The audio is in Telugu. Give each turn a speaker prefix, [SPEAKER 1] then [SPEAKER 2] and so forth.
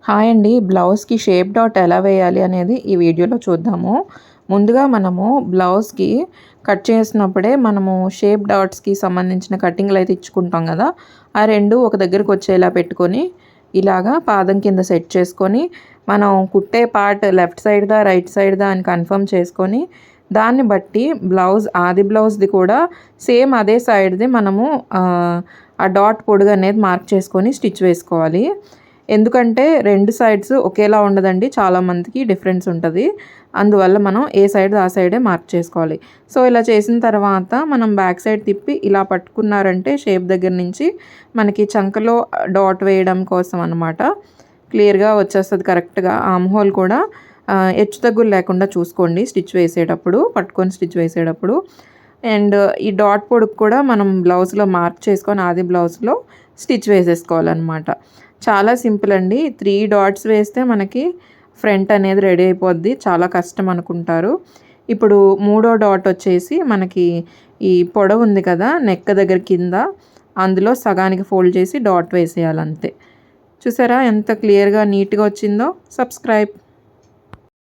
[SPEAKER 1] హాయ్ అండి. బ్లౌజ్‌కి షేప్ డాట్ ఎలా వేయాలి అనేది ఈ వీడియోలో చూద్దాము. ముందుగా మనము బ్లౌజ్‌కి కట్ చేసినప్పుడే మనము షేప్ డాట్స్‌కి సంబంధించిన కటింగ్‌లయితే ఇచ్చుకుంటాం గదా! ఆ 2 ఒక దగ్గరకొచ్చేలా పెట్టుకొని, ఇలాగా పాదం కింద సెట్ చేసుకొని, మనం కుట్టే పార్ట్ లెఫ్ట్ సైడ్‌దా, రైట్ సైడ్‌దా అని కన్ఫర్మ్ చేసుకొని, దాన్ని బట్టి ఆది బ్లౌజ్‌ది కూడా సేమ్ అదే సైడ్‌ది మనము ఆ డాట్ పొడుగనేది మార్క్ చేసుకొని స్టిచ్ వేసుకోవాలి. ఎందుకంటే 2 సైడ్స్ ఒకేలా ఉండదండి. చాలామందికి డిఫరెన్స్ ఉంటది. అందువల్ల మనం ఏ సైడ్‌ది ఆ సైడే మార్క్ చేసుకోవాలి. సో, ఇలా చేసిన తర్వాత మనం బ్యాక్ సైడ్ తిప్పి ఇలా పట్టుకున్నారంటే షేప్ దగ్గర నుంచి మనకి చంకలో డాట్ వేయడం కోసం అనమాట. క్లియర్‌గా వచ్చేస్తది కరెక్ట్‌గా. ఆర్మ్ హోల్ కూడా హెచ్చు తగ్గులు లేకుండా చూసుకోండి స్టిచ్ వేసేటప్పుడు, పట్టుకొని స్టిచ్ వేసేటప్పుడు. అండ్ ఈ డాట్ పొడుగు కూడా మనం బ్లౌజ్‌లో మార్క్ చేసుకొని ఆది బ్లౌజ్‌లో స్టిచ్ వేసేసుకోవాలనమాట. చాలా సింపుల్ అండి. 3 డాట్స్ వేస్తే మనకి ఫ్రంట్ అనేది రెడీ అయిపోద్ది. చాలా కష్టం అనుకుంటారు. ఇప్పుడు మూడో డాట్ వచ్చేసి మనకి ఈ పొడవు ఉంది కదా! నెక్ దగ్గర కింద అందులో సగానికి ఫోల్డ్ చేసి డాట్ వేసేయాలంతే. చూసారా ఎంత క్లియర్‌గా నీట్‌గా వచ్చిందో? సబ్స్క్రైబ్.